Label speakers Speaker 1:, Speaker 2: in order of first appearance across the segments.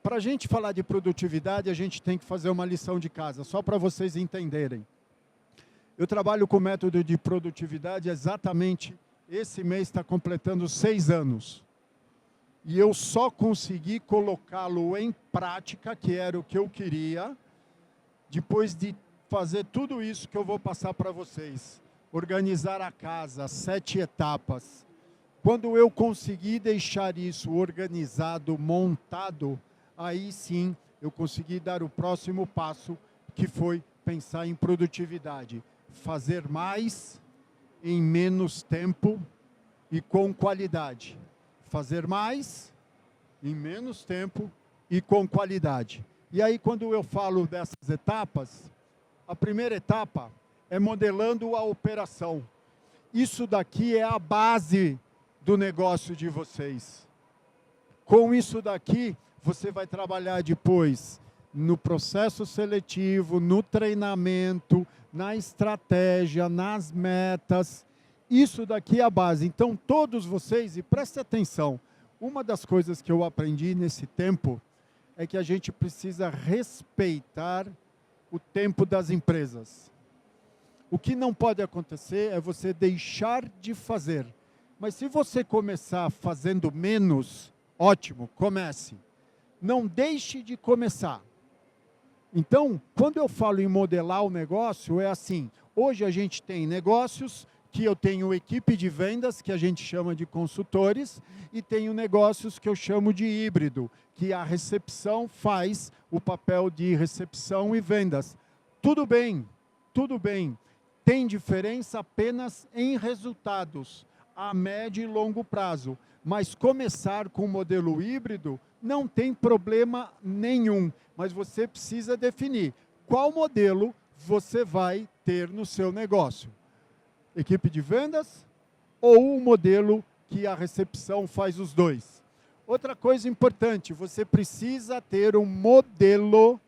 Speaker 1: para a gente falar de produtividade, a gente tem que fazer uma lição de casa, só para vocês entenderem. Eu trabalho com o método de produtividade exatamente, esse mês está completando 6 anos. E eu só consegui colocá-lo em prática, que era o que eu queria, depois de fazer tudo isso que eu vou passar para vocês. Organizar a casa, 7 etapas. Quando eu consegui deixar isso organizado, montado, aí sim eu consegui dar o próximo passo, que foi pensar em produtividade. Fazer mais em menos tempo e com qualidade. Fazer mais em menos tempo e com qualidade. E aí, quando eu falo dessas etapas, a primeira etapa é modelando a operação. Isso daqui é a base do negócio de vocês. Com isso daqui, você vai trabalhar depois no processo seletivo, no treinamento, na estratégia, nas metas. Isso daqui é a base. Então, todos vocês, e prestem atenção, uma das coisas que eu aprendi nesse tempo é que a gente precisa respeitar o tempo das empresas. O que não pode acontecer é você deixar de fazer. Mas se você começar fazendo menos, ótimo, comece. Não deixe de começar. Então, quando eu falo em modelar o negócio, é assim, hoje a gente tem negócios que eu tenho equipe de vendas, que a gente chama de consultores, e tenho negócios que eu chamo de híbrido, que a recepção faz o papel de recepção e vendas. Tudo bem, tudo bem. Tem diferença apenas em resultados, a médio e longo prazo. Mas começar com o modelo híbrido não tem problema nenhum, mas você precisa definir qual modelo você vai ter no seu negócio. Equipe de vendas ou o modelo que a recepção faz os dois. Outra coisa importante, você precisa ter um modelo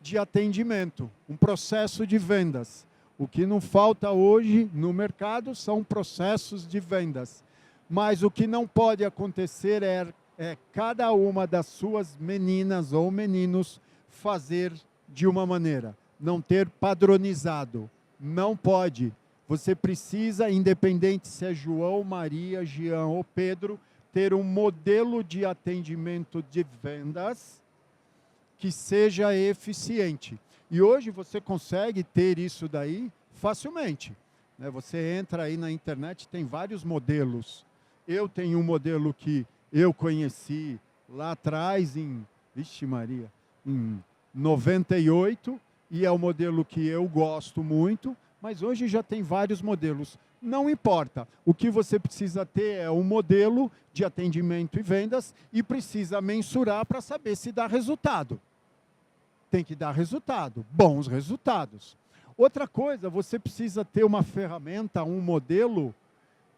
Speaker 1: de atendimento, um processo de vendas. O que não falta hoje no mercado são processos de vendas. Mas o que não pode acontecer é cada uma das suas meninas ou meninos fazer de uma maneira, não ter padronizado. Não pode. Você precisa, independente se é João, Maria, Jean ou Pedro, ter um modelo de atendimento de vendas que seja eficiente. E hoje você consegue ter isso daí facilmente. Você entra aí na internet, tem vários modelos. Eu tenho um modelo que eu conheci lá atrás, vixe Maria, em 98, e é o modelo que eu gosto muito, mas hoje já tem vários modelos. Não importa. O que você precisa ter é um modelo de atendimento e vendas e precisa mensurar para saber se dá resultado. Tem que dar resultado, bons resultados. Outra coisa, você precisa ter uma ferramenta, um modelo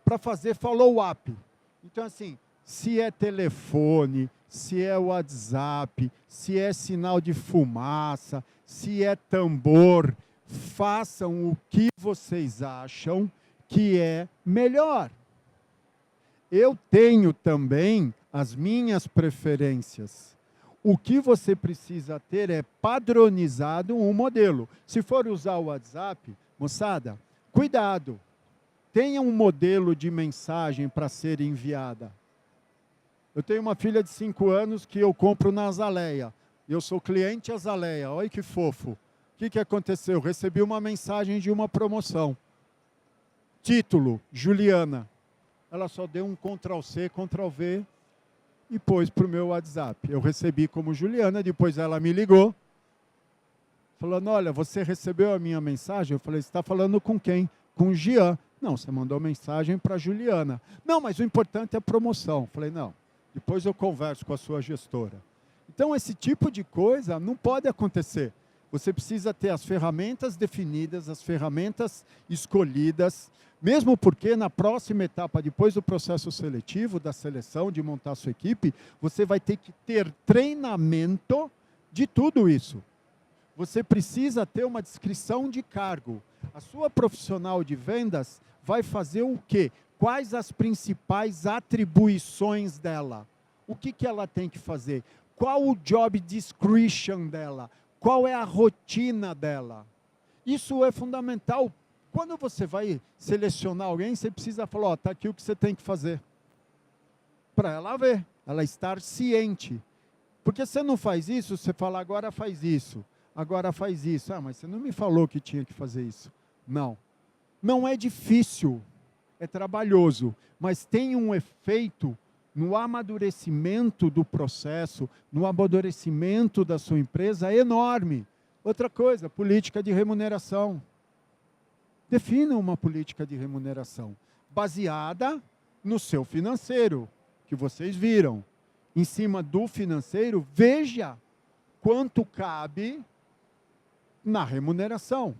Speaker 1: para fazer follow-up. Então, assim, se é telefone, se é WhatsApp, se é sinal de fumaça, se é tambor, façam o que vocês acham que é melhor. Eu tenho também as minhas preferências. O que você precisa ter é padronizado um modelo. Se for usar o WhatsApp, moçada, cuidado. Tenha um modelo de mensagem para ser enviada. Eu tenho uma filha de 5 anos que eu compro na Azaleia. Eu sou cliente Azaleia. Olha que fofo. O que aconteceu? Recebi uma mensagem de uma promoção. Título, Juliana. Ela só deu um Ctrl+C, Ctrl+V e pôs para o meu WhatsApp. Eu recebi como Juliana, depois ela me ligou, falando, olha, você recebeu a minha mensagem? Eu falei, você está falando com quem? Com o Jean. Não, você mandou mensagem para a Juliana. Não, mas o importante é a promoção. Eu falei, não, depois eu converso com a sua gestora. Então, esse tipo de coisa não pode acontecer. Você precisa ter as ferramentas definidas, as ferramentas escolhidas, mesmo porque na próxima etapa, depois do processo seletivo, da seleção, de montar a sua equipe, você vai ter que ter treinamento de tudo isso. Você precisa ter uma descrição de cargo. A sua profissional de vendas vai fazer o quê? Quais as principais atribuições dela? O que ela tem que fazer? Qual o job description dela? Qual é a rotina dela? Isso é fundamental. Quando você vai selecionar alguém, você precisa falar, está aqui o que você tem que fazer. Para ela ver, ela estar ciente. Porque você não faz isso, você fala, agora faz isso, agora faz isso. Ah, mas você não me falou que tinha que fazer isso. Não. Não é difícil, é trabalhoso, mas tem um efeito no amadurecimento do processo, no amadurecimento da sua empresa enorme. Outra coisa, política de remuneração. Defina uma política de remuneração baseada no seu financeiro, que vocês viram. Em cima do financeiro, veja quanto cabe na remuneração.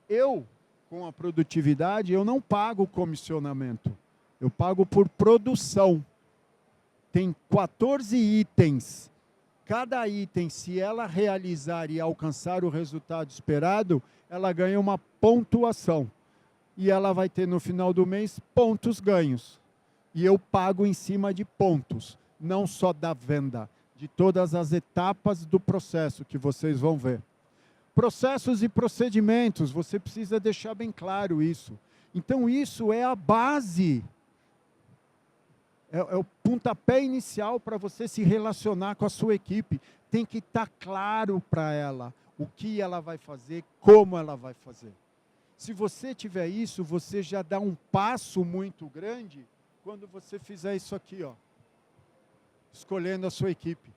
Speaker 1: Eu, com a produtividade, eu não pago comissionamento. Eu pago por produção. Tem 14 itens. Cada item, se ela realizar e alcançar o resultado esperado, ela ganha uma pontuação. E ela vai ter, no final do mês, pontos ganhos. E eu pago em cima de pontos, não só da venda, de todas as etapas do processo que vocês vão ver. Processos e procedimentos, você precisa deixar bem claro isso. Então, isso é a base, é o pontapé inicial para você se relacionar com a sua equipe. Tem que estar claro para ela o que ela vai fazer, como ela vai fazer. Se você tiver isso, você já dá um passo muito grande quando você fizer isso aqui, ó, escolhendo a sua equipe.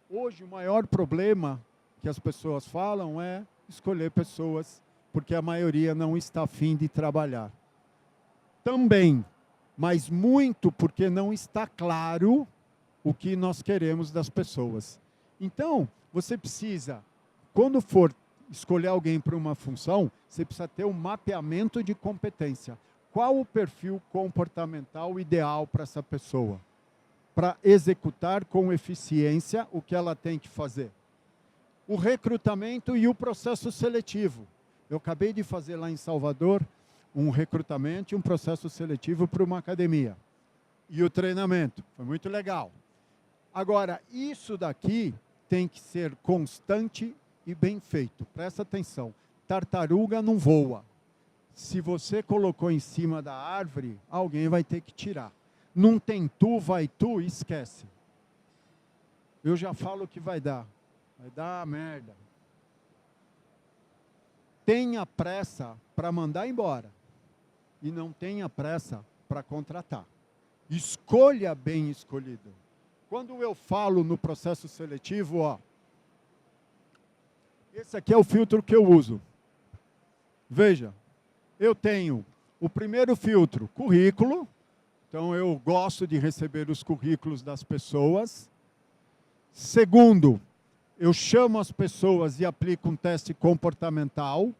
Speaker 1: Hoje, o maior problema que as pessoas falam é escolher pessoas, porque a maioria não está afim de trabalhar. Também, mas muito porque não está claro o que nós queremos das pessoas. Então, você precisa, quando for escolher alguém para uma função, você precisa ter um mapeamento de competência. Qual o perfil comportamental ideal para essa pessoa? Para executar com eficiência o que ela tem que fazer. O recrutamento e o processo seletivo. Eu acabei de fazer lá em Salvador um recrutamento e um processo seletivo para uma academia. E o treinamento. Foi muito legal. Agora, isso daqui tem que ser constante e bem feito. Presta atenção. Tartaruga não voa. Se você colocou em cima da árvore, alguém vai ter que tirar. Não tem tu, vai tu, esquece. Eu já falo que vai dar. Vai dar merda. Tenha pressa para mandar embora. E não tenha pressa para contratar. Escolha bem escolhido. Quando eu falo no processo seletivo, ó, esse aqui é o filtro que eu uso. Veja, eu tenho o primeiro filtro, currículo. Então, eu gosto de receber os currículos das pessoas. Segundo, eu chamo as pessoas e aplico um teste comportamental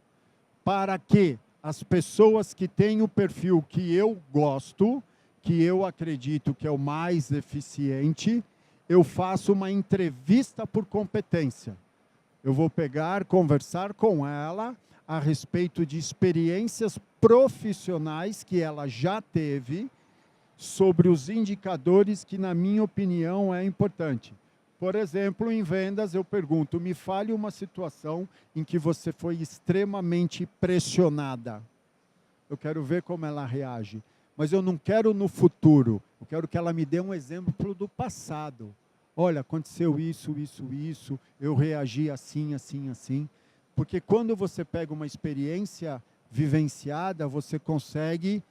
Speaker 1: para que as pessoas que têm o perfil que eu gosto, que eu acredito que é o mais eficiente, eu faço uma entrevista por competência. Eu vou pegar, conversar com ela a respeito de experiências profissionais que ela já teve sobre os indicadores que, na minha opinião, é importante. Por exemplo, em vendas, eu pergunto, me fale uma situação em que você foi extremamente pressionada. Eu quero ver como ela reage. Mas eu não quero no futuro. Eu quero que ela me dê um exemplo do passado. Olha, aconteceu isso, isso, isso. Eu reagi assim, assim, assim. Porque quando você pega uma experiência vivenciada, você consegue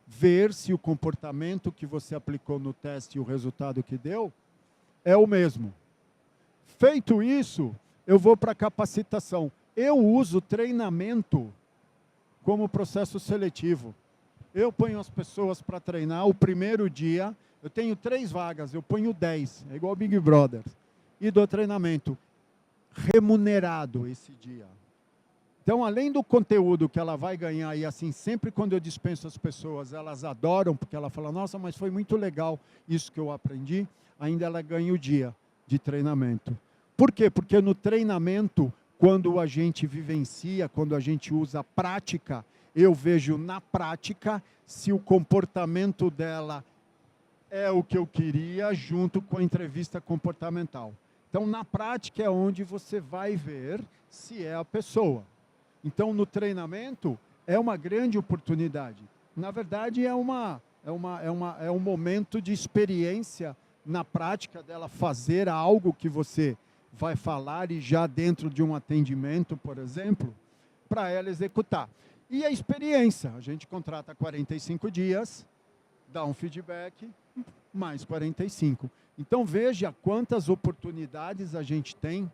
Speaker 1: ver se o comportamento que você aplicou no teste e o resultado que deu é o mesmo. Feito isso, eu vou para a capacitação. Eu uso treinamento como processo seletivo. Eu ponho as pessoas para treinar o primeiro dia. Eu tenho 3 vagas, eu ponho 10. É igual Big Brother. E dou treinamento remunerado esse dia. Então, além do conteúdo que ela vai ganhar, e assim, sempre quando eu dispenso as pessoas, elas adoram, porque ela fala, nossa, mas foi muito legal isso que eu aprendi, ainda ela ganha o dia de treinamento. Por quê? Porque no treinamento, quando a gente vivencia, quando a gente usa a prática, eu vejo na prática se o comportamento dela é o que eu queria junto com a entrevista comportamental. Então, na prática é onde você vai ver se é a pessoa. Então, no treinamento, é uma grande oportunidade. Na verdade, é um momento de experiência na prática dela fazer algo que você vai falar e já dentro de um atendimento, por exemplo, para ela executar. E a experiência, a gente contrata 45 dias, dá um feedback, mais 45. Então, veja quantas oportunidades a gente tem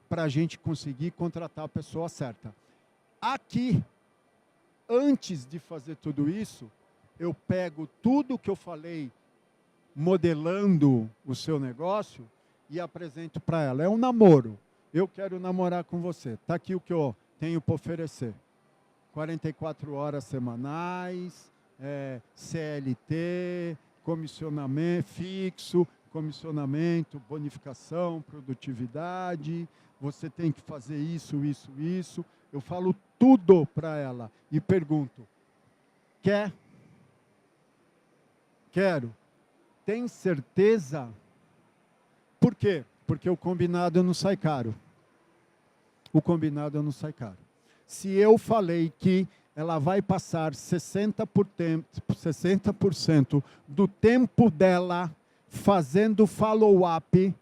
Speaker 1: para a gente conseguir contratar a pessoa certa. Aqui, antes de fazer tudo isso, eu pego tudo que eu falei, modelando o seu negócio, e apresento para ela. É um namoro. Eu quero namorar com você. Está aqui o que eu tenho para oferecer. 44 horas semanais, CLT, comissionamento fixo, comissionamento, bonificação, produtividade. Você tem que fazer isso, isso, isso. Eu falo tudo para ela e pergunto: quer? Quero. Tem certeza? Por quê? Porque o combinado não sai caro. O combinado não sai caro. Se eu falei que ela vai passar 60% do tempo dela fazendo follow-up,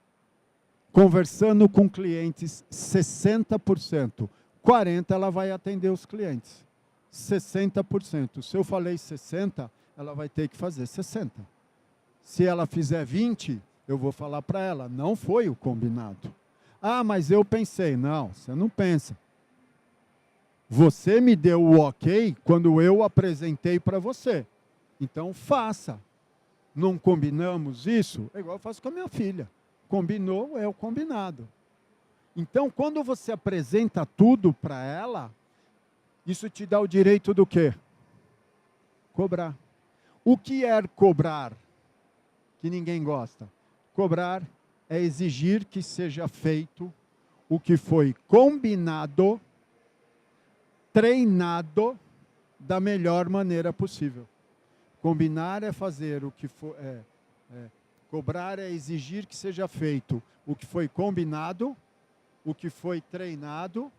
Speaker 1: conversando com clientes, 60%. 40% ela vai atender os clientes. 60%. Se eu falei 60%, ela vai ter que fazer 60%. Se ela fizer 20%, eu vou falar para ela, não foi o combinado. Ah, mas eu pensei. Não, você não pensa. Você me deu o ok quando eu apresentei para você. Então, faça. Não combinamos isso? É igual eu faço com a minha filha. Combinou, é o combinado. Então, quando você apresenta tudo para ela, isso te dá o direito do quê? Cobrar. O que é cobrar? Que ninguém gosta. Cobrar é exigir que seja feito o que foi combinado, treinado da melhor maneira possível. Combinar é fazer o que for, cobrar é exigir que seja feito o que foi combinado, o que foi treinado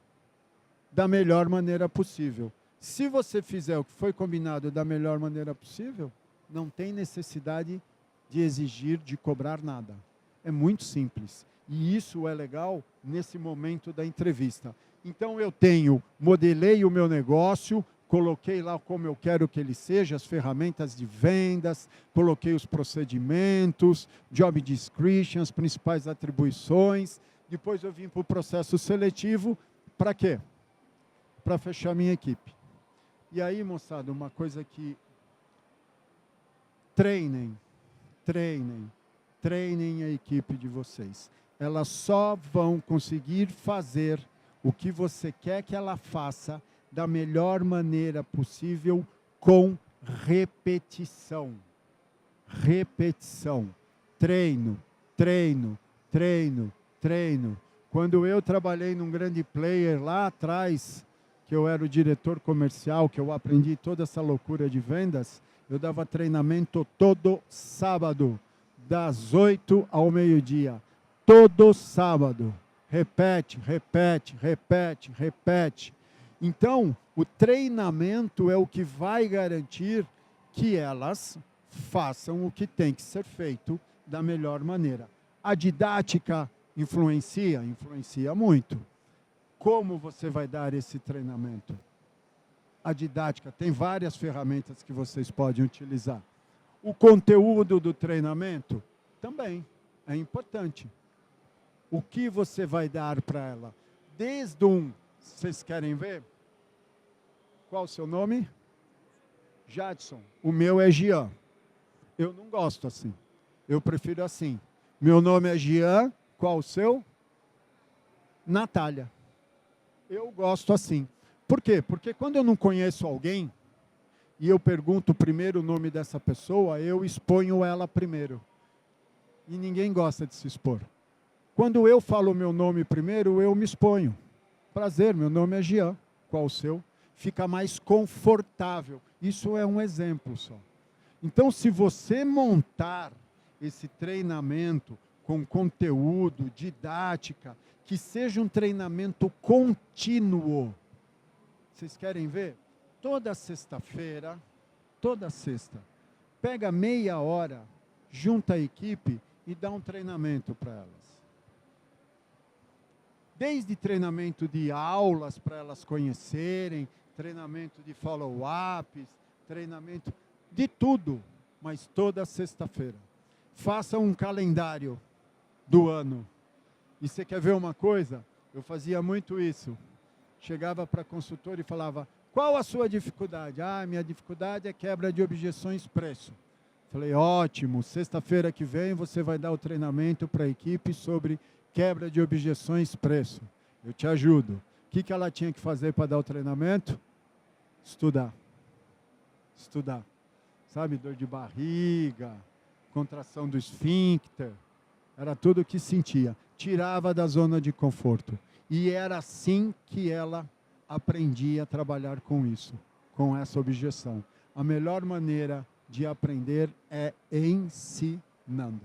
Speaker 1: da melhor maneira possível. Se você fizer o que foi combinado da melhor maneira possível, não tem necessidade de exigir, de cobrar nada. É muito simples. E isso é legal nesse momento da entrevista. Então, eu modelei o meu negócio, coloquei lá como eu quero que ele seja, as ferramentas de vendas, coloquei os procedimentos, job description, as principais atribuições. Depois eu vim para o processo seletivo. Para quê? Para fechar minha equipe. E aí, moçada, uma coisa que... Treinem a equipe de vocês. Elas só vão conseguir fazer o que você quer que ela faça da melhor maneira possível com repetição. Repetição. Treino. Quando eu trabalhei num grande player lá atrás, que eu era o diretor comercial, que eu aprendi toda essa loucura de vendas, eu dava treinamento todo sábado, das 8 ao meio-dia. Todo sábado. Repete. Então, o treinamento é o que vai garantir que elas façam o que tem que ser feito da melhor maneira. A didática influencia muito. Como você vai dar esse treinamento? A didática tem várias ferramentas que vocês podem utilizar. O conteúdo do treinamento também é importante. O que você vai dar para ela? Desde vocês querem ver? Qual o seu nome? Jadson. O meu é Jean. Eu não gosto assim. Eu prefiro assim. Meu nome é Jean. Qual o seu? Natália. Eu gosto assim. Por quê? Porque quando eu não conheço alguém e eu pergunto primeiro o nome dessa pessoa, eu exponho ela primeiro. E ninguém gosta de se expor. Quando eu falo o meu nome primeiro, eu me exponho. Prazer, meu nome é Jean. Qual o seu? Fica mais confortável. Isso é um exemplo só. Então, se você montar esse treinamento com conteúdo, didática, que seja um treinamento contínuo. Vocês querem ver? Toda sexta-feira, toda sexta, pega meia hora, junta a equipe e dá um treinamento para elas. Desde treinamento de aulas para elas conhecerem, treinamento de follow-ups, treinamento de tudo, mas toda sexta-feira. Faça um calendário do ano. E você quer ver uma coisa? Eu fazia muito isso. Chegava para a consultora e falava, qual a sua dificuldade? Ah, minha dificuldade é quebra de objeções preço. Falei, ótimo, sexta-feira que vem você vai dar o treinamento para a equipe sobre quebra de objeções preço. Eu te ajudo. O que ela tinha que fazer para dar o treinamento? Estudar. Estudar. Sabe, dor de barriga, contração do esfíncter. Era tudo o que sentia. Tirava da zona de conforto. E era assim que ela aprendia a trabalhar com isso, com essa objeção. A melhor maneira de aprender é ensinando.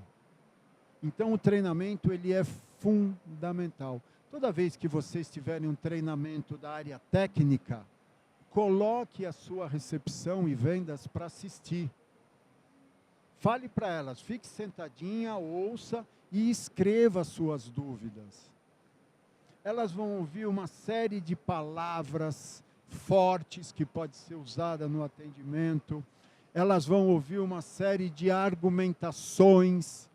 Speaker 1: Então, o treinamento ele é fundamental. Toda vez que vocês tiverem um treinamento da área técnica, coloque a sua recepção e vendas para assistir. Fale para elas, fique sentadinha, ouça e escreva suas dúvidas. Elas vão ouvir uma série de palavras fortes que pode ser usada no atendimento. Elas vão ouvir uma série de argumentações.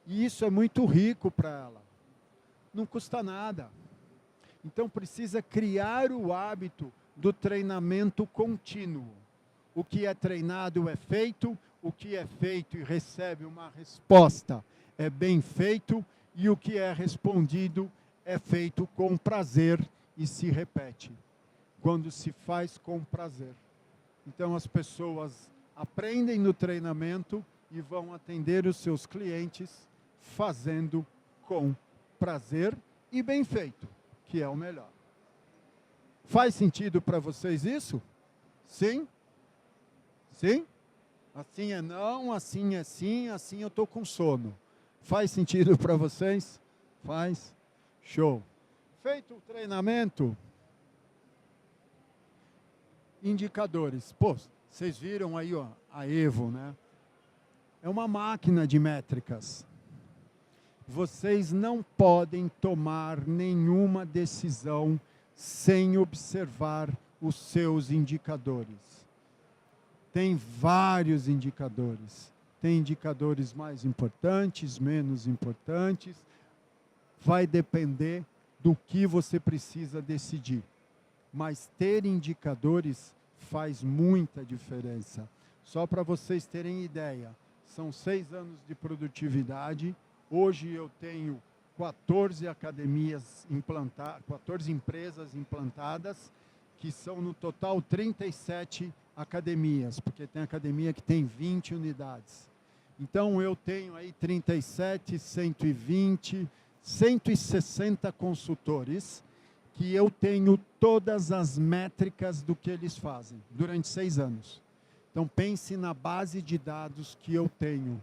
Speaker 1: E isso é muito rico para ela. Não custa nada. Então precisa criar o hábito do treinamento contínuo. O que é treinado é feito, o que é feito e recebe uma resposta é bem feito, e o que é respondido é feito com prazer e se repete. Quando se faz com prazer. Então as pessoas aprendem no treinamento e vão atender os seus clientes fazendo com prazer e bem feito, que é o melhor. Faz sentido para vocês isso? Sim? Sim? Assim é não, assim é sim, assim eu estou com sono. Faz sentido para vocês? Faz? Show. Feito o treinamento, indicadores. Pô, vocês viram aí ó, a Evo, né? É uma máquina de métricas. Vocês não podem tomar nenhuma decisão sem observar os seus indicadores. Tem vários indicadores. Tem indicadores mais importantes, menos importantes. Vai depender do que você precisa decidir. Mas ter indicadores faz muita diferença. Só para vocês terem ideia, são 6 anos de produtividade. Hoje eu tenho 14 academias implantadas, 14 empresas implantadas, que são no total 37 academias, porque tem academia que tem 20 unidades. Então eu tenho aí 37, 120, 160 consultores, que eu tenho todas as métricas do que eles fazem, durante 6 anos. Então pense na base de dados que eu tenho.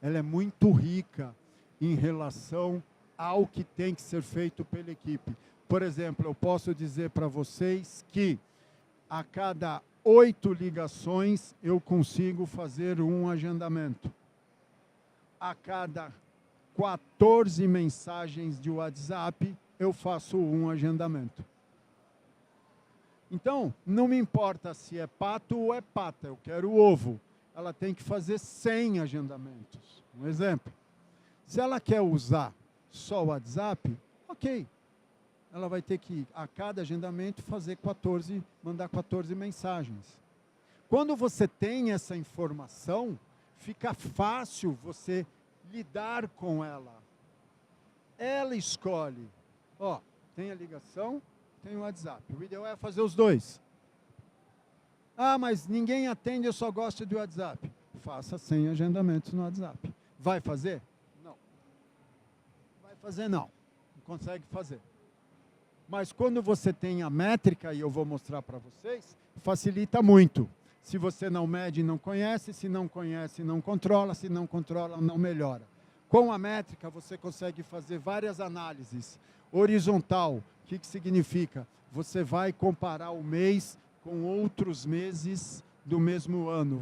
Speaker 1: Ela é muito rica em relação ao que tem que ser feito pela equipe. Por exemplo, eu posso dizer para vocês que a cada 8 ligações eu consigo fazer um agendamento. A cada 14 mensagens de WhatsApp eu faço um agendamento. Então, não me importa se é pato ou é pata, eu quero ovo. Ela tem que fazer 100 agendamentos. Um exemplo. Se ela quer usar só o WhatsApp, ok. Ela vai ter que, a cada agendamento, mandar 14 mensagens. Quando você tem essa informação, fica fácil você lidar com ela. Ela escolhe. Ó, tem a ligação, tem o WhatsApp. O ideal é fazer os dois. Ah, mas ninguém atende, eu só gosto do WhatsApp. Faça 100 agendamentos no WhatsApp. Vai fazer? Não. Vai fazer não. Não consegue fazer. Mas quando você tem a métrica, e eu vou mostrar para vocês, facilita muito. Se você não mede, não conhece. Se não conhece, não controla. Se não controla, não melhora. Com a métrica, você consegue fazer várias análises. Horizontal, o que significa? Você vai comparar o mês com outros meses do mesmo ano.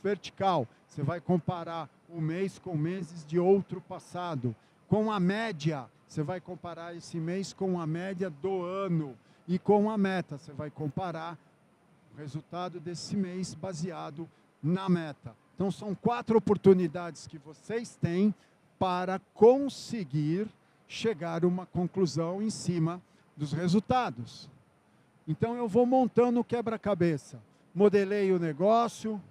Speaker 1: Vertical, você vai comparar o mês com meses de outro passado. Com a média, você vai comparar esse mês com a média do ano. E com a meta, você vai comparar o resultado desse mês baseado na meta. Então, são 4 oportunidades que vocês têm para conseguir chegar a uma conclusão em cima dos resultados. Então, eu vou montando o quebra-cabeça. Modelei o negócio,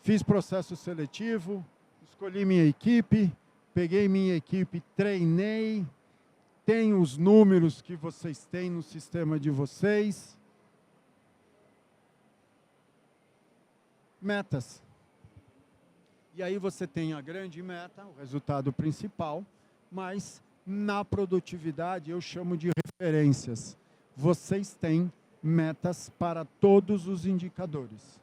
Speaker 1: fiz processo seletivo, escolhi minha equipe, peguei minha equipe, treinei, tenho os números que vocês têm no sistema de vocês. Metas. E aí você tem a grande meta, o resultado principal, mas na produtividade eu chamo de referências. Vocês têm metas para todos os indicadores.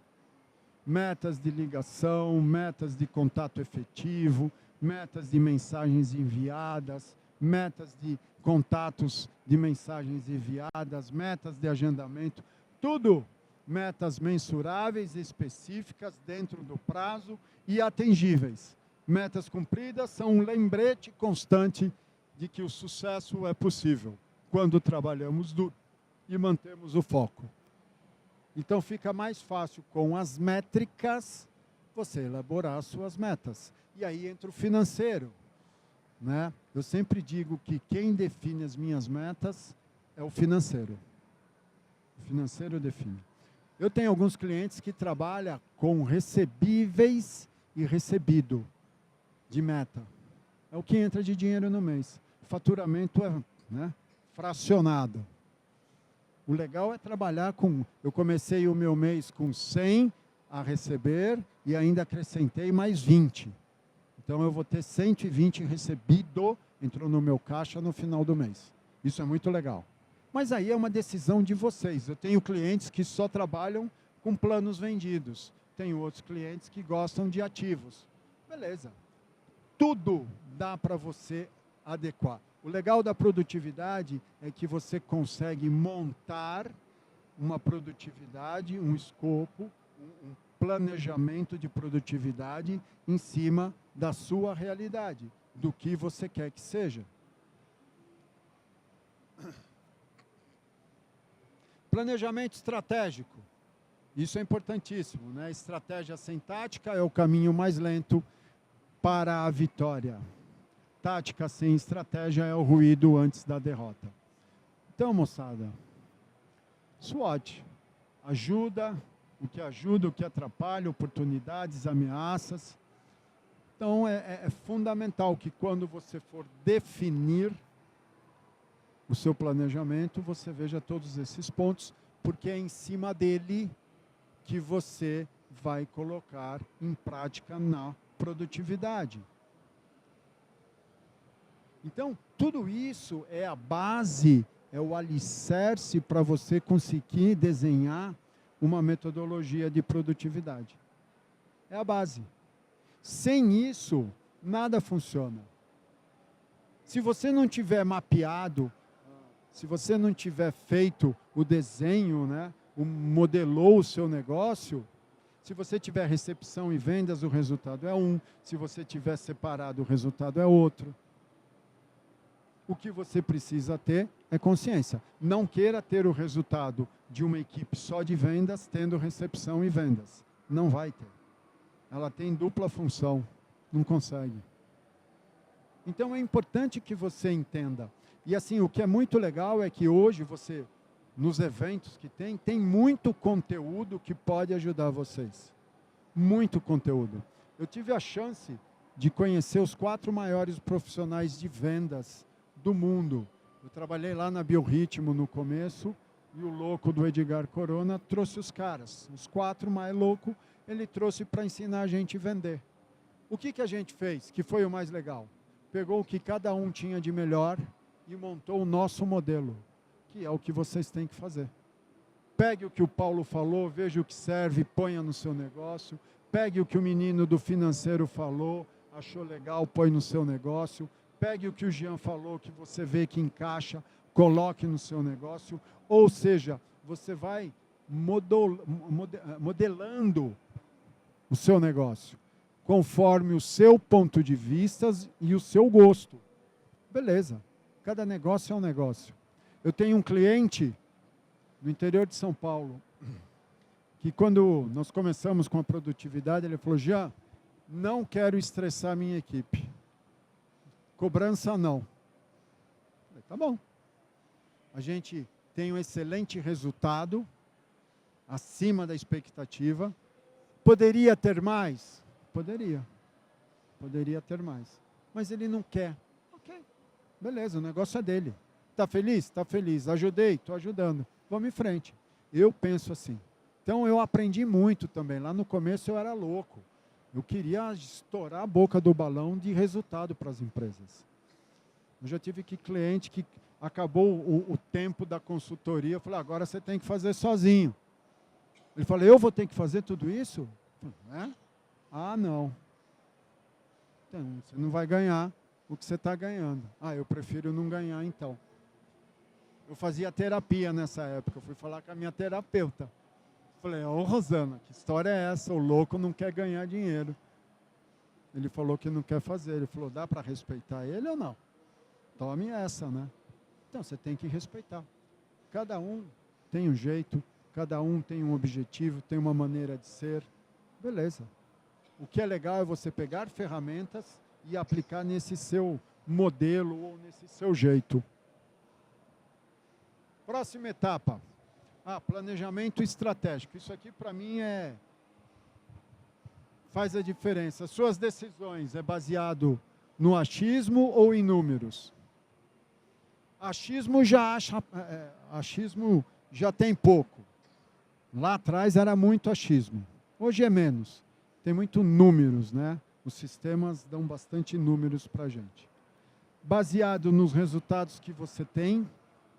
Speaker 1: Metas de ligação, metas de contato efetivo, metas de mensagens enviadas, metas de contatos de mensagens enviadas, metas de agendamento, tudo metas mensuráveis, específicas, dentro do prazo e atingíveis. Metas cumpridas são um lembrete constante de que o sucesso é possível quando trabalhamos duro e mantemos o foco. Então, fica mais fácil com as métricas você elaborar as suas metas. E aí entra o financeiro, né? Eu sempre digo que quem define as minhas metas é o financeiro. O financeiro define. Eu tenho alguns clientes que trabalham com recebíveis e recebido de meta. É o que entra de dinheiro no mês. O faturamento é, né, fracionado. O legal é trabalhar com... Eu comecei o meu mês com 100 a receber e ainda acrescentei mais 20. Então, eu vou ter 120 recebido, entrou no meu caixa no final do mês. Isso é muito legal. Mas aí é uma decisão de vocês. Eu tenho clientes que só trabalham com planos vendidos. Tenho outros clientes que gostam de ativos. Beleza. Tudo dá para você adequar. O legal da produtividade é que você consegue montar uma produtividade, um escopo, um planejamento de produtividade em cima da sua realidade, do que você quer que seja. Planejamento estratégico. Isso é importantíssimo, né? Estratégia sem tática é o caminho mais lento para a vitória. Tática sem estratégia é o ruído antes da derrota. Então, moçada, SWOT ajuda, o que atrapalha, oportunidades, ameaças. Então, é fundamental que quando você for definir o seu planejamento, você veja todos esses pontos, porque é em cima dele que você vai colocar em prática na produtividade. Então, tudo isso é a base, é o alicerce para você conseguir desenhar uma metodologia de produtividade. É a base. Sem isso, nada funciona. Se você não tiver mapeado, se você não tiver feito o desenho, né, modelou o seu negócio, se você tiver recepção e vendas, o resultado é um. Se você tiver separado, o resultado é outro. O que você precisa ter é consciência. Não queira ter o resultado de uma equipe só de vendas, tendo recepção e vendas. Não vai ter. Ela tem dupla função. Não consegue. Então, é importante que você entenda. E assim, o que é muito legal é que hoje você, nos eventos que tem muito conteúdo que pode ajudar vocês. Muito conteúdo. Eu tive a chance de conhecer os 4 maiores profissionais de vendas do mundo. Eu trabalhei lá na Biorritmo no começo e o louco do Edgar Corona trouxe os caras. Os 4 mais loucos, ele trouxe para ensinar a gente a vender. O que a gente fez, que foi o mais legal? Pegou o que cada um tinha de melhor e montou o nosso modelo, que é o que vocês têm que fazer. Pegue o que o Paulo falou, veja o que serve, ponha no seu negócio. Pegue o que o menino do financeiro falou, achou legal, põe no seu negócio. Pegue o que o Jean falou, que você vê que encaixa, coloque no seu negócio. Ou seja, você vai modelando o seu negócio, conforme o seu ponto de vista e o seu gosto. Beleza, cada negócio é um negócio. Eu tenho um cliente no interior de São Paulo, que quando nós começamos com a produtividade, ele falou, Jean, não quero estressar a minha equipe. Cobrança não. Falei, tá bom. A gente tem um excelente resultado, acima da expectativa. Poderia ter mais? Poderia. Poderia ter mais. Mas ele não quer. Ok. Beleza, o negócio é dele. Está feliz? Está feliz. Ajudei? Estou ajudando. Vamos em frente. Eu penso assim. Então, eu aprendi muito também. Lá no começo, eu era louco. Eu queria estourar a boca do balão de resultado para as empresas. Eu já tive cliente que acabou o tempo da consultoria. Eu falei, agora você tem que fazer sozinho. Ele falou, eu vou ter que fazer tudo isso? É? Ah, não. Então, você não vai ganhar o que você está ganhando. Ah, eu prefiro não ganhar, então. Eu fazia terapia nessa época. Eu fui falar com a minha terapeuta. Falei, ô Rosana, que história é essa? O louco não quer ganhar dinheiro. Ele falou que não quer fazer. Ele falou, dá para respeitar ele ou não? Tome essa, né? Então, você tem que respeitar. Cada um tem um jeito, cada um tem um objetivo, tem uma maneira de ser. Beleza. O que é legal é você pegar ferramentas e aplicar nesse seu modelo ou nesse seu jeito. Próxima etapa. Planejamento estratégico. Isso aqui, para mim, faz a diferença. Suas decisões é baseado no achismo ou em números? Achismo já tem pouco. Lá atrás era muito achismo. Hoje é menos. Tem muito números, né? Os sistemas dão bastante números para a gente. Baseado nos resultados que você tem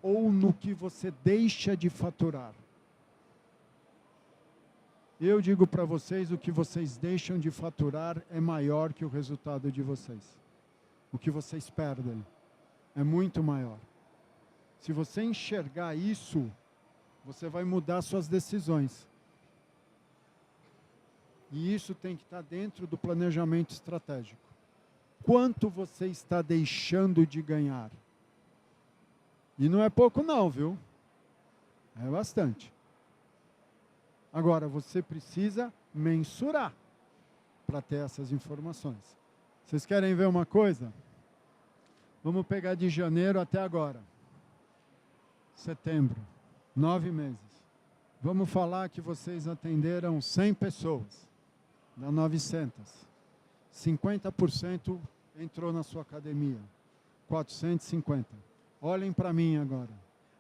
Speaker 1: ou no que você deixa de faturar. Eu digo para vocês, o que vocês deixam de faturar é maior que o resultado de vocês. O que vocês perdem é muito maior. Se você enxergar isso, você vai mudar suas decisões. E isso tem que estar dentro do planejamento estratégico. Quanto você está deixando de ganhar? E não é pouco não, viu? É bastante. Agora, você precisa mensurar para ter essas informações. Vocês querem ver uma coisa? Vamos pegar de janeiro até agora. Setembro. 9 meses. Vamos falar que vocês atenderam 100 pessoas. Dá 900. 50% entrou na sua academia. 450. Olhem para mim agora.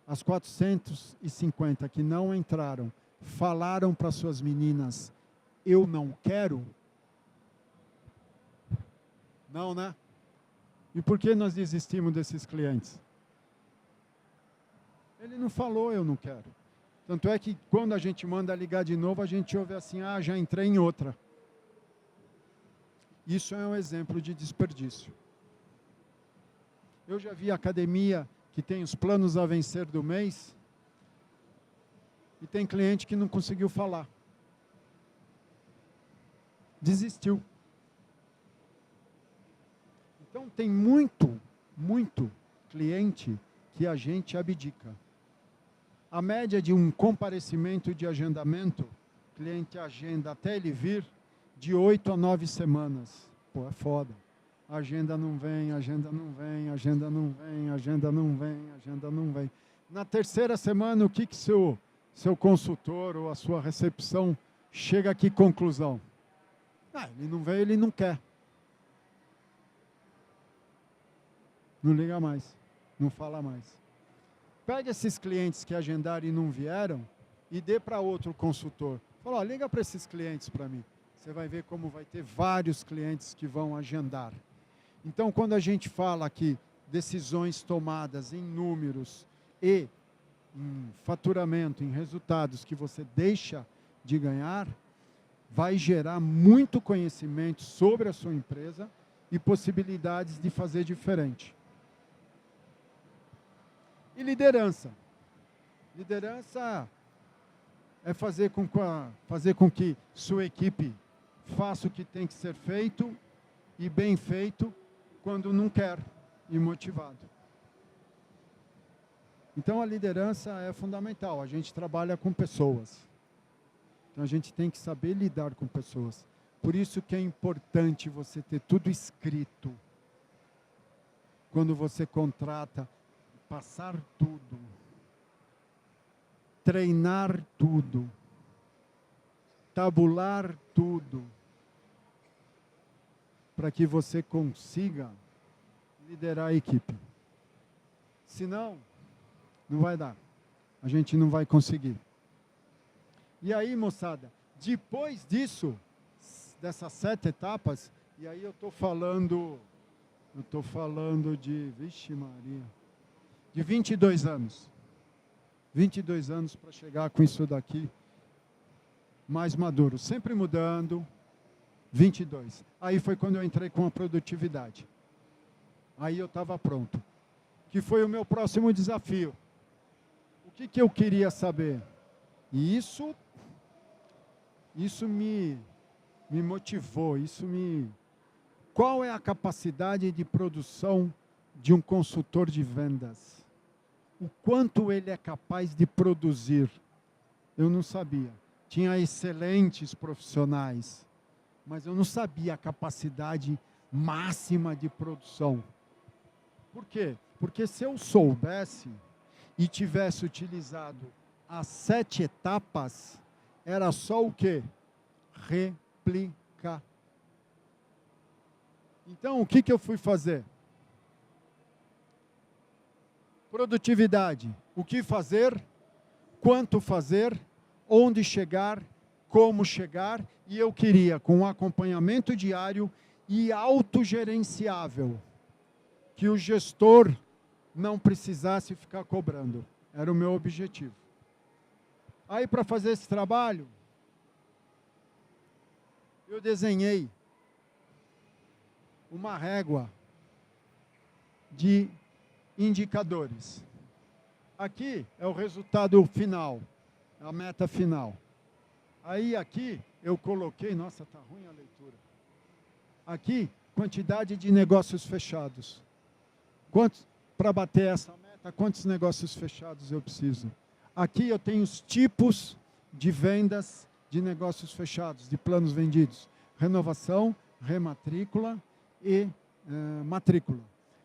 Speaker 1: As 450 que não entraram, falaram para suas meninas, eu não quero? Não, né? E por que nós desistimos desses clientes? Ele não falou, eu não quero. Tanto é que quando a gente manda ligar de novo, a gente ouve assim, já entrei em outra. Isso é um exemplo de desperdício. Eu já vi academia que tem os planos a vencer do mês e tem cliente que não conseguiu falar. Desistiu. Então tem muito cliente que a gente abdica. A média de um comparecimento de agendamento, cliente agenda até ele vir, de 8 a 9 semanas. Pô, é foda. A agenda não vem, agenda não vem, agenda não vem, agenda não vem, agenda não vem. Na terceira semana, o que seu consultor ou a sua recepção chega aqui conclusão? Ele não veio, ele não quer. Não liga mais, não fala mais. Pega esses clientes que agendaram e não vieram e dê para outro consultor. Fala, liga para esses clientes para mim. Você vai ver como vai ter vários clientes que vão agendar. Então, quando a gente fala aqui decisões tomadas em números e em faturamento, em resultados que você deixa de ganhar, vai gerar muito conhecimento sobre a sua empresa e possibilidades de fazer diferente. E liderança. Liderança é fazer com que sua equipe faça o que tem que ser feito e bem feito quando não quer e motivado. Então a liderança é fundamental, a gente trabalha com pessoas. Então a gente tem que saber lidar com pessoas. Por isso que é importante você ter tudo escrito. Quando você contrata, passar tudo. Treinar tudo. Tabular tudo. Para que você consiga liderar a equipe. Senão, não vai dar. A gente não vai conseguir. E aí, moçada, depois disso, dessas 7 etapas, e aí eu estou falando de, vixe Maria, de 22 anos. 22 anos para chegar com isso daqui mais maduro, sempre mudando, 22. Aí foi quando eu entrei com a produtividade. Aí eu estava pronto. Que foi o meu próximo desafio. O que eu queria saber? E isso me motivou, Qual é a capacidade de produção de um consultor de vendas? O quanto ele é capaz de produzir? Eu não sabia. Tinha excelentes profissionais, mas eu não sabia a capacidade máxima de produção. Por quê? Porque se eu soubesse e tivesse utilizado as 7 etapas, era só o quê? Replicar. Então, o que eu fui fazer? Produtividade. O que fazer, quanto fazer, onde chegar, como chegar, e eu queria com acompanhamento diário e autogerenciável, que o gestor não precisasse ficar cobrando. Era o meu objetivo. Aí, para fazer esse trabalho, eu desenhei uma régua de indicadores. Aqui é o resultado final, a meta final. Aí aqui eu coloquei, nossa, tá ruim a leitura. Aqui, quantidade de negócios fechados. Para bater essa meta, quantos negócios fechados eu preciso? Aqui eu tenho os tipos de vendas de negócios fechados, de planos vendidos. Renovação, rematrícula e matrícula.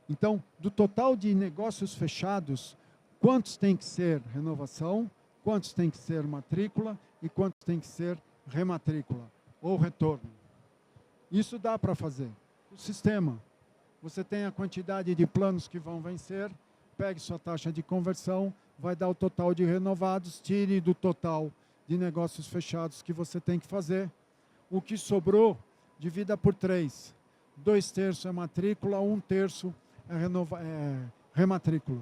Speaker 1: Então, do total de negócios fechados, quantos tem que ser renovação, quantos tem que ser matrícula e quantos tem que ser rematrícula ou retorno. Isso dá para fazer. O sistema. Você tem a quantidade de planos que vão vencer, pegue sua taxa de conversão, vai dar o total de renovados, tire do total de negócios fechados que você tem que fazer. O que sobrou, divida por 3. 2/3 é matrícula, 1/3 é rematrícula.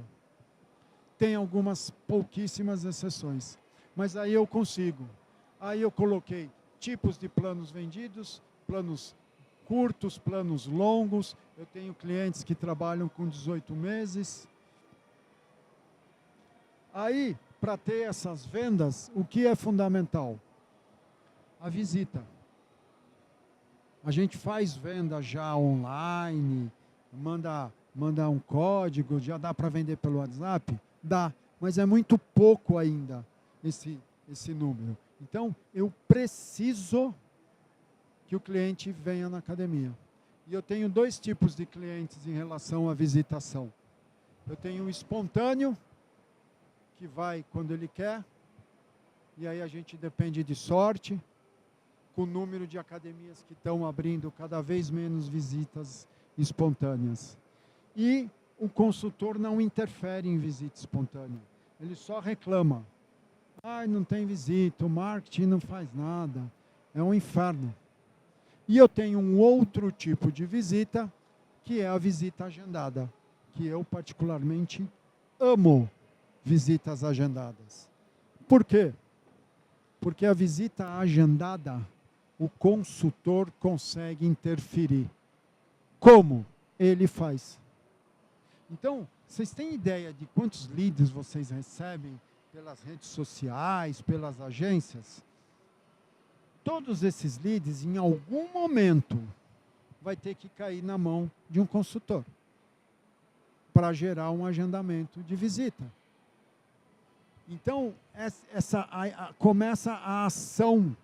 Speaker 1: Tem algumas pouquíssimas exceções, mas aí eu consigo. Aí eu coloquei tipos de planos vendidos, planos curtos, planos longos. Eu tenho clientes que trabalham com 18 meses. Aí, para ter essas vendas, o que é fundamental? A visita. A gente faz venda já online, manda um código, já dá para vender pelo WhatsApp? Dá, mas é muito pouco ainda esse número. Então, eu preciso que o cliente venha na academia. E eu tenho 2 tipos de clientes em relação à visitação. Eu tenho o espontâneo, que vai quando ele quer, e aí a gente depende de sorte, com o número de academias que estão abrindo cada vez menos visitas espontâneas. E o consultor não interfere em visita espontânea, ele só reclama. Não tem visita, o marketing não faz nada, é um inferno. E eu tenho um outro tipo de visita, que é a visita agendada, que eu particularmente amo. visitas agendadas. Por quê? Porque a visita agendada, o consultor consegue interferir. Como ele faz? Então, vocês têm ideia de quantos leads vocês recebem pelas redes sociais, pelas agências? Todos esses leads, em algum momento, vai ter que cair na mão de um consultor para gerar um agendamento de visita. Então, começa a ação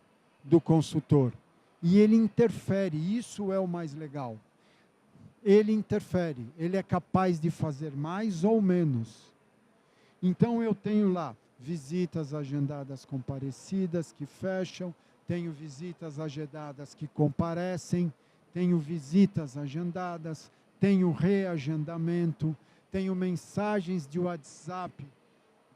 Speaker 1: do consultor e ele interfere, isso é o mais legal. Ele interfere, ele é capaz de fazer mais ou menos. Então, eu tenho lá visitas agendadas comparecidas que fecham, tenho visitas agendadas que comparecem, tenho visitas agendadas, tenho reagendamento, tenho mensagens de WhatsApp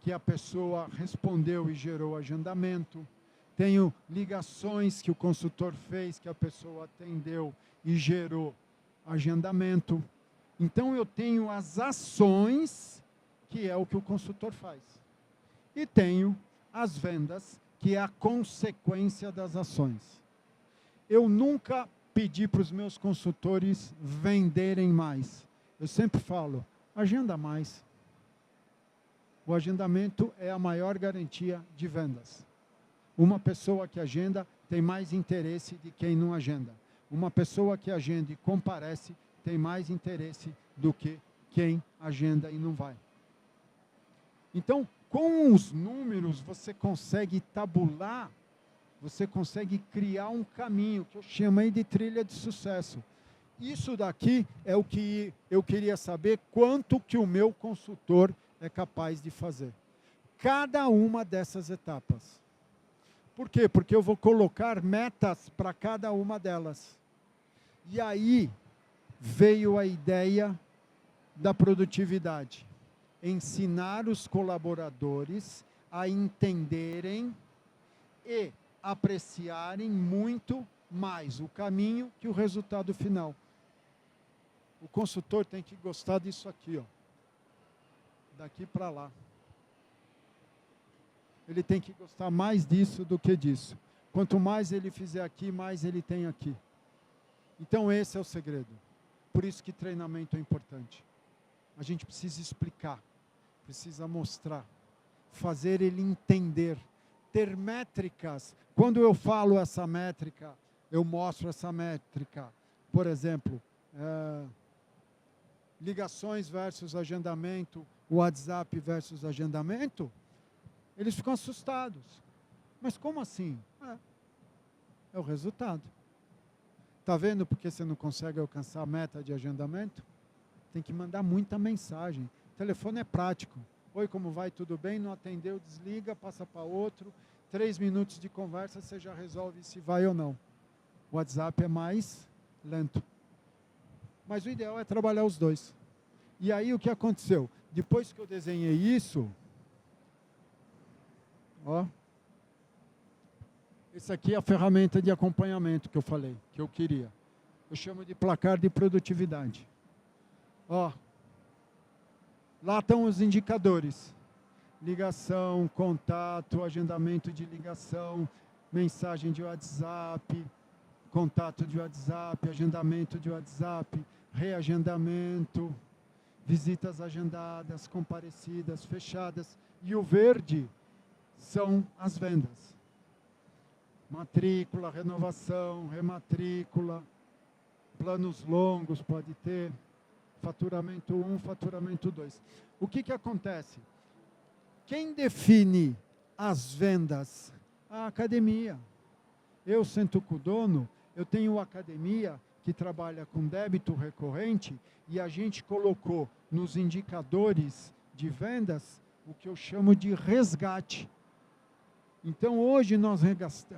Speaker 1: que a pessoa respondeu e gerou agendamento, tenho ligações que o consultor fez, que a pessoa atendeu e gerou agendamento. Então, eu tenho as ações, que é o que o consultor faz. E tenho as vendas, que é a consequência das ações. Eu nunca pedi para os meus consultores venderem mais. Eu sempre falo, agenda mais. O agendamento é a maior garantia de vendas. Uma pessoa que agenda tem mais interesse de quem não agenda. Uma pessoa que agenda e comparece tem mais interesse do que quem agenda e não vai. Então, com os números, você consegue tabular, você consegue criar um caminho, que eu chamo aí de trilha de sucesso. Isso daqui é o que eu queria saber, quanto que o meu consultor é capaz de fazer. Cada uma dessas etapas. Por quê? Porque eu vou colocar metas para cada uma delas. E aí veio a ideia da produtividade. Ensinar os colaboradores a entenderem e apreciarem muito mais o caminho que o resultado final. O consultor tem que gostar disso aqui, ó. Daqui para lá. Ele tem que gostar mais disso do que disso. Quanto mais ele fizer aqui, mais ele tem aqui. Então esse é o segredo. Por isso que treinamento é importante. A gente precisa explicar, precisa mostrar, fazer ele entender, ter métricas. Quando eu falo essa métrica, eu mostro essa métrica. Por exemplo, ligações versus agendamento, WhatsApp versus agendamento, eles ficam assustados. Mas como assim? É o resultado. Está vendo porque você não consegue alcançar a meta de agendamento? Tem que mandar muita mensagem. O telefone é prático. Oi, como vai? Tudo bem? Não atendeu, desliga, passa para outro. 3 minutos de conversa, você já resolve se vai ou não. O WhatsApp é mais lento. Mas o ideal é trabalhar os dois. E aí o que aconteceu? Depois que eu desenhei isso, ó, esse aqui é a ferramenta de acompanhamento que eu falei, que eu queria. Eu chamo de placar de produtividade. Ó, lá estão os indicadores. Ligação, contato, agendamento de ligação, mensagem de WhatsApp, contato de WhatsApp, agendamento de WhatsApp, reagendamento, visitas agendadas, comparecidas, fechadas. E o verde são as vendas. Matrícula, renovação, rematrícula, planos longos pode ter, faturamento 1, faturamento 2. O que acontece? Quem define as vendas? A academia. Eu sento com o dono, eu tenho uma academia que trabalha com débito recorrente e a gente colocou nos indicadores de vendas o que eu chamo de resgate. Então, hoje nós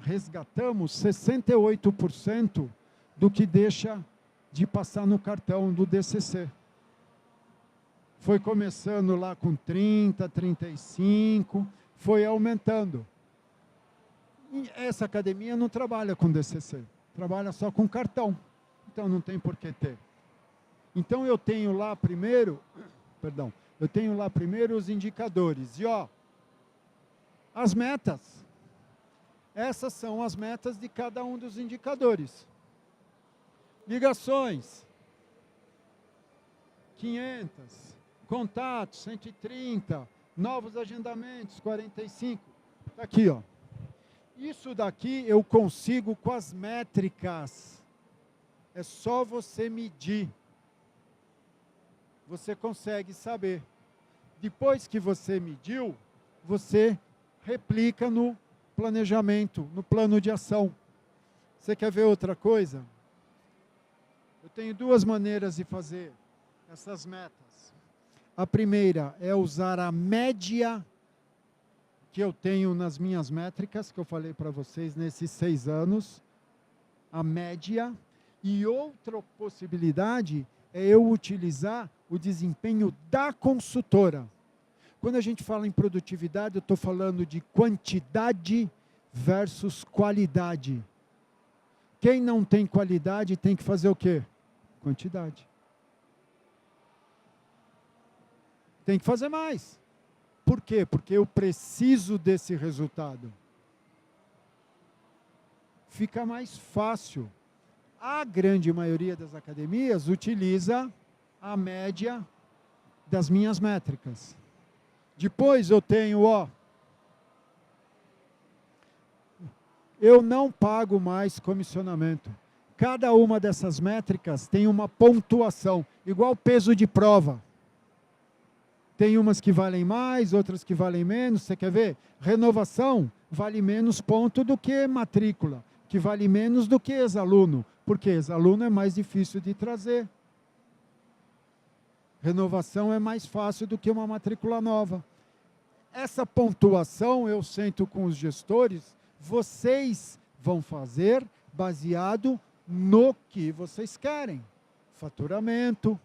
Speaker 1: resgatamos 68% do que deixa de passar no cartão do DCC. Foi começando lá com 30, 35, foi aumentando. E essa academia não trabalha com DCC, trabalha só com cartão. Então, não tem por que ter. Então, eu tenho lá primeiro, Eu tenho lá primeiro os indicadores. E ó, as metas. Essas são as metas de cada um dos indicadores. Ligações, 500. Contatos, 130. Novos agendamentos, 45. Está aqui, ó. Isso daqui eu consigo com as métricas. É só você medir. Você consegue saber. Depois que você mediu, você replica no planejamento, no plano de ação. Você quer ver outra coisa? Eu tenho duas maneiras de fazer essas metas. A primeira é usar a média que eu tenho nas minhas métricas, que eu falei para vocês nesses 6 anos, a média. E outra possibilidade é eu utilizar o desempenho da consultora. Quando a gente fala em produtividade, eu estou falando de quantidade versus qualidade. Quem não tem qualidade tem que fazer o quê? Quantidade. Tem que fazer mais. Por quê? Porque eu preciso desse resultado. Fica mais fácil. A grande maioria das academias utiliza a média das minhas métricas. Depois eu tenho, ó, eu não pago mais comissionamento. Cada uma dessas métricas tem uma pontuação, igual peso de prova. Tem umas que valem mais, outras que valem menos. Você quer ver? Renovação vale menos ponto do que matrícula, que vale menos do que ex-aluno, porque ex-aluno é mais difícil de trazer. Renovação é mais fácil do que uma matrícula nova. Essa pontuação eu sento com os gestores, vocês vão fazer baseado no que vocês querem. Faturamento.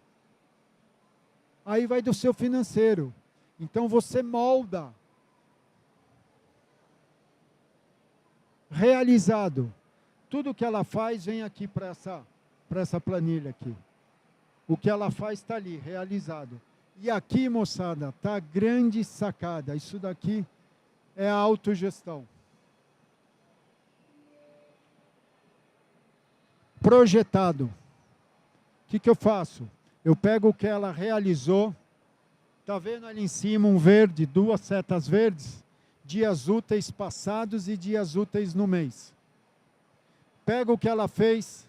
Speaker 1: Aí vai do seu financeiro. Então você molda. Realizado. Tudo que ela faz vem aqui para essa planilha aqui. O que ela faz está ali, realizado. E aqui, moçada, está a grande sacada. Isso daqui é a autogestão. Projetado. O que eu faço? Eu pego o que ela realizou. Está vendo ali em cima um verde, 2 setas verdes? Dias úteis passados e dias úteis no mês. Pego o que ela fez,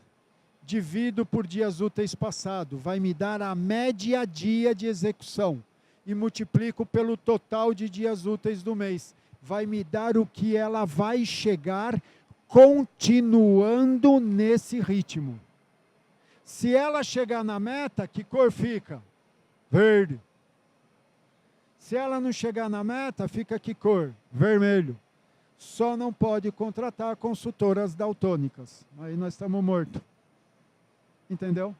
Speaker 1: divido por dias úteis passados. Vai me dar a média dia de execução. E multiplico pelo total de dias úteis do mês. Vai me dar o que ela vai chegar continuando nesse ritmo. Se ela chegar na meta, que cor fica? Verde. Se ela não chegar na meta, fica que cor? Vermelho. Só não pode contratar consultoras daltônicas. Aí nós estamos mortos. Entendeu?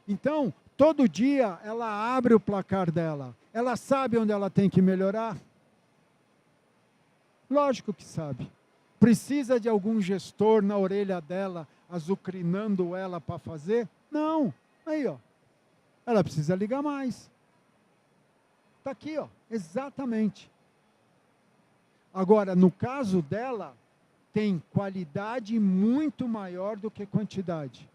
Speaker 1: Então, todo dia ela abre o placar dela. Ela sabe onde ela tem que melhorar? Lógico que sabe. Precisa de algum gestor na orelha dela, azucrinando ela para fazer? Não. Aí, ó. Ela precisa ligar mais. Está aqui, ó. Exatamente. Agora, no caso dela, tem qualidade muito maior do que quantidade.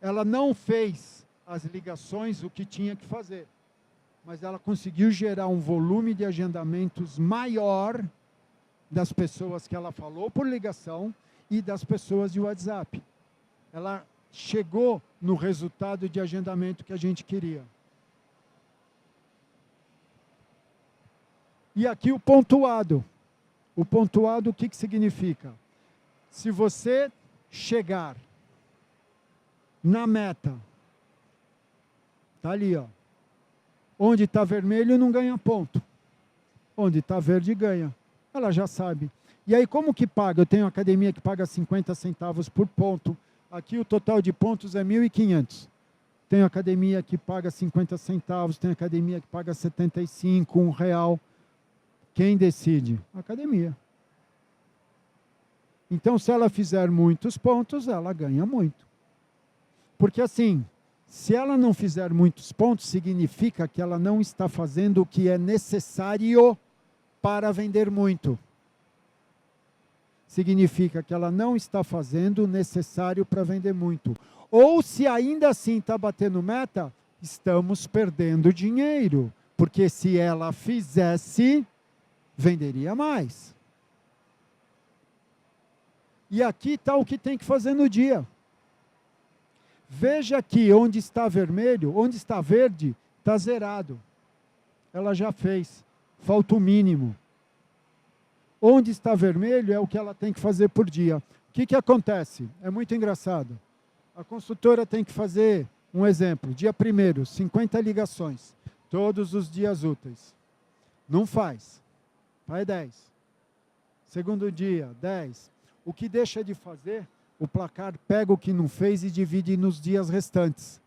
Speaker 1: Ela não fez as ligações, o que tinha que fazer. Mas ela conseguiu gerar um volume de agendamentos maior das pessoas que ela falou por ligação e das pessoas de WhatsApp. Ela chegou no resultado de agendamento que a gente queria. E aqui o pontuado. O pontuado, o que significa? Se você chegar na meta, está ali, ó. Onde está vermelho não ganha ponto. Onde está verde ganha. Ela já sabe. E aí como que paga? Eu tenho academia que paga 50 centavos por ponto. Aqui o total de pontos é 1.500. Tem academia que paga 50 centavos, tem academia que paga 75, R$1. Quem decide? A academia. Então, se ela fizer muitos pontos, ela ganha muito. Porque assim, Se ela não fizer muitos pontos, significa que ela não está fazendo o que é necessário para vender muito. Significa que ela não está fazendo o necessário para vender muito. Ou se ainda assim está batendo meta, estamos perdendo dinheiro. Porque se ela fizesse, venderia mais. E aqui está o que tem que fazer no dia. Veja aqui onde está vermelho, onde está verde, está zerado. Ela já fez, falta o mínimo. Onde está vermelho é o que ela tem que fazer por dia. O que acontece? É muito engraçado. A consultora tem que fazer, um exemplo, dia 1º, 50 ligações, todos os dias úteis. Não faz. Faz 10. Segundo dia, 10. O que deixa de fazer, o placar pega o que não fez e divide nos dias restantes.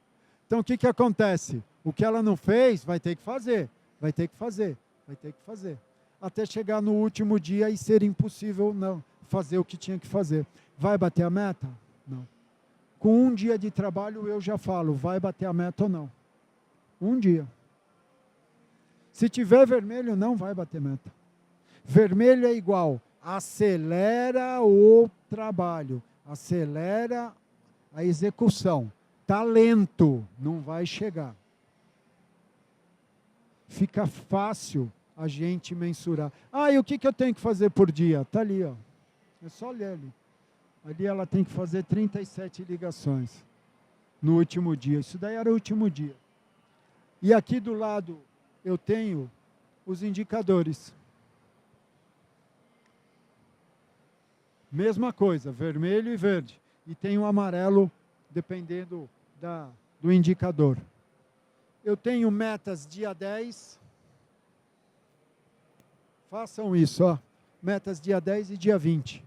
Speaker 1: Então, o que acontece? O que ela não fez, vai ter que fazer, vai ter que fazer, vai ter que fazer. Até chegar no último dia e ser impossível não fazer o que tinha que fazer. Vai bater a meta? Não. Com um dia de trabalho, eu já falo, vai bater a meta ou não. Um dia. Se tiver vermelho, não vai bater meta. Vermelho é igual, acelera o trabalho, acelera a execução. Está lento, não vai chegar. Fica fácil a gente mensurar. E o que eu tenho que fazer por dia? Está ali, ó. É só ler ali. Ali ela tem que fazer 37 ligações no último dia. Isso daí era o último dia. E aqui do lado eu tenho os indicadores. Mesma coisa, vermelho e verde. E tem um amarelo, dependendo do indicador. Eu tenho metas dia 10. Façam isso, ó. Metas dia 10 e dia 20.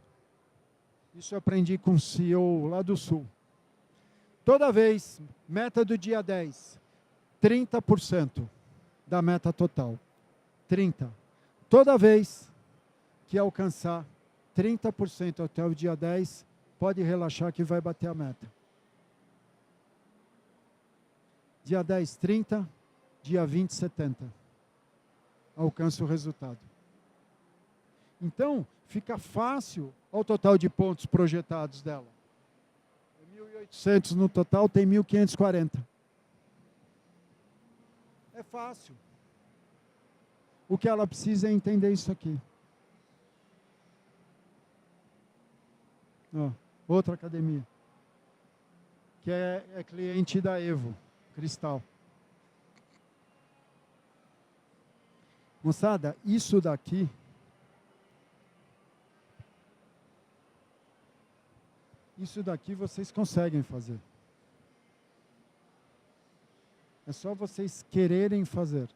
Speaker 1: Isso eu aprendi com o CEO lá do Sul. Toda vez, meta do dia 10, 30% da meta total. 30%. Toda vez que alcançar 30% até o dia 10, pode relaxar que vai bater a meta. Dia 10, 30, dia 20, 70. Alcança o resultado. Então, fica fácil ao total de pontos projetados dela. 1.800 no total, tem 1.540. É fácil. O que ela precisa é entender isso aqui. Outra academia, que é cliente da Evo, Cristal. Moçada, isso daqui vocês conseguem fazer. É só vocês quererem fazer.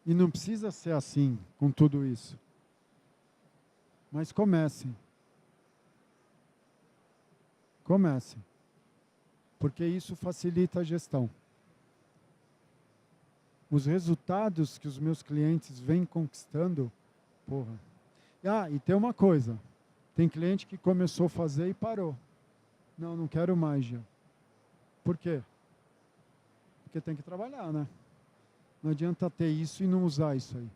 Speaker 1: E não precisa ser assim, com tudo isso. Mas comecem. Comece, porque isso facilita a gestão. Os resultados que os meus clientes vêm conquistando, porra. E tem uma coisa, tem cliente que começou a fazer e parou. Não quero mais já. Por quê? Porque tem que trabalhar, né? Não adianta ter isso e não usar isso aí.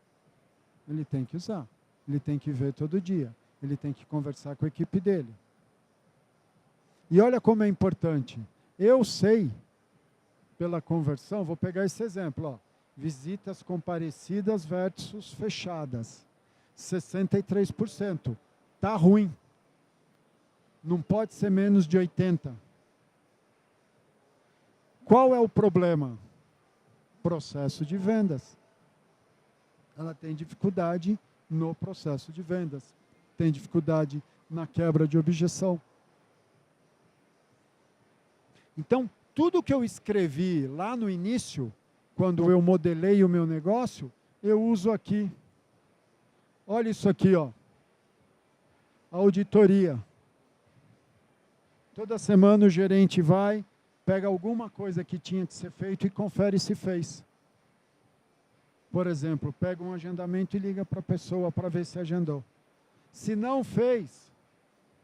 Speaker 1: Ele tem que usar, ele tem que ver todo dia, ele tem que conversar com a equipe dele. E olha como é importante. Eu sei, pela conversão, vou pegar esse exemplo, ó, visitas comparecidas versus fechadas. 63%. Está ruim. Não pode ser menos de 80%. Qual é o problema? Processo de vendas. Ela tem dificuldade no processo de vendas. Tem dificuldade na quebra de objeção. Então, tudo que eu escrevi lá no início, quando eu modelei o meu negócio, eu uso aqui. Olha isso aqui, ó. Auditoria. Toda semana o gerente vai, pega alguma coisa que tinha que ser feito e confere se fez. Por exemplo, pega um agendamento e liga para a pessoa para ver se agendou. Se não fez,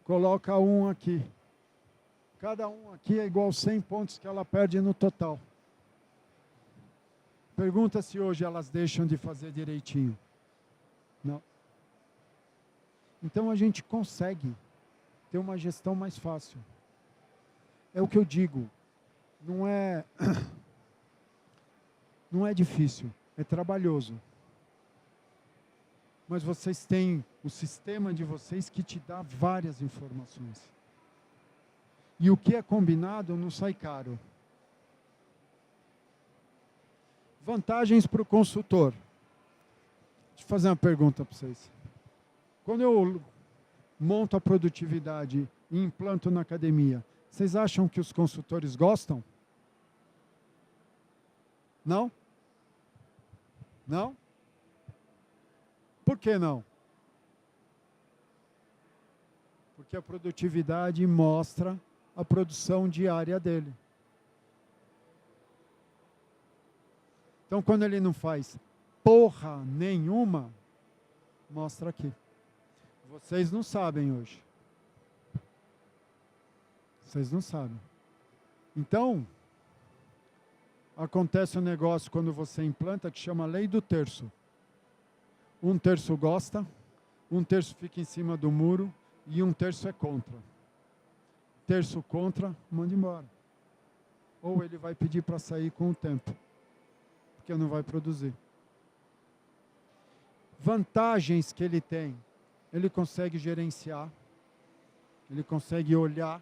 Speaker 1: coloca um aqui. Cada um aqui é igual 100 pontos que ela perde no total. Pergunta se hoje elas deixam de fazer direitinho. Não. Então a gente consegue ter uma gestão mais fácil. É o que eu digo. Não é difícil, é trabalhoso. Mas vocês têm o sistema de vocês que te dá várias informações. E o que é combinado não sai caro. Vantagens para o consultor. Deixa eu fazer uma pergunta para vocês. Quando eu monto a produtividade e implanto na academia, vocês acham que os consultores gostam? Não? Não? Por que não? Porque a produtividade mostra a produção diária dele. Então, quando ele não faz porra nenhuma, mostra aqui. Vocês não sabem hoje. Vocês não sabem. Então, acontece um negócio quando você implanta que chama lei do terço. Um terço gosta, um terço fica em cima do muro e um terço é contra. Terço contra, manda embora. Ou ele vai pedir para sair com o tempo, porque não vai produzir. Vantagens que ele tem. Ele consegue gerenciar, ele consegue olhar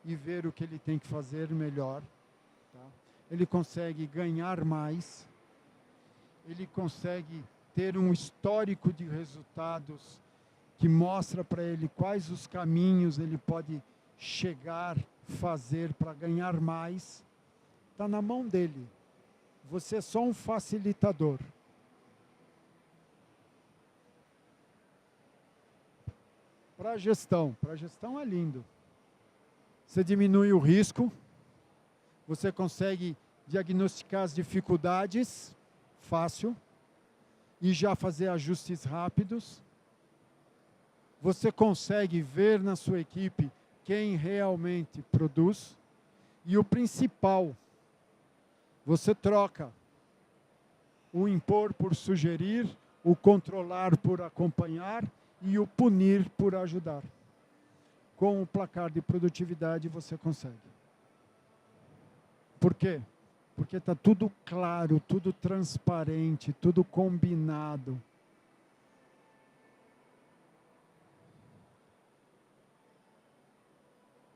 Speaker 1: e ver o que ele tem que fazer melhor. Tá? Ele consegue ganhar mais, ele consegue ter um histórico de resultados que mostra para ele quais os caminhos ele pode chegar, fazer para ganhar mais. Está na mão dele. Você é só um facilitador. Para a gestão é lindo. Você diminui o risco, você consegue diagnosticar as dificuldades, fácil, e já fazer ajustes rápidos. Você consegue ver na sua equipe quem realmente produz. E o principal, você troca o impor por sugerir, o controlar por acompanhar, e o punir por ajudar. Com o placar de produtividade você consegue. Por quê? Porque está tudo claro, tudo transparente, tudo combinado.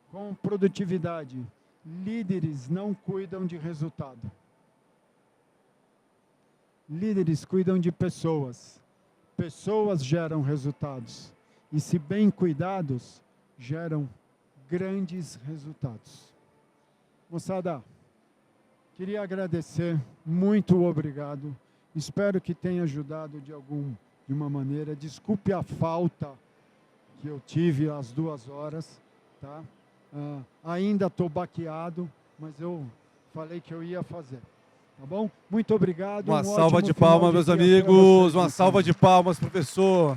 Speaker 1: Com produtividade, líderes não cuidam de resultado. Líderes cuidam de pessoas. Pessoas geram resultados. E se bem cuidados, geram grandes resultados. Moçada, queria agradecer, muito obrigado. Espero que tenha ajudado de uma maneira. Desculpe a falta que eu tive às 2 horas. Tá? Ainda estou baqueado, mas eu falei que eu ia fazer. Tá bom? Muito obrigado.
Speaker 2: Uma salva de palmas, meus amigos. Uma salva de palmas, professor.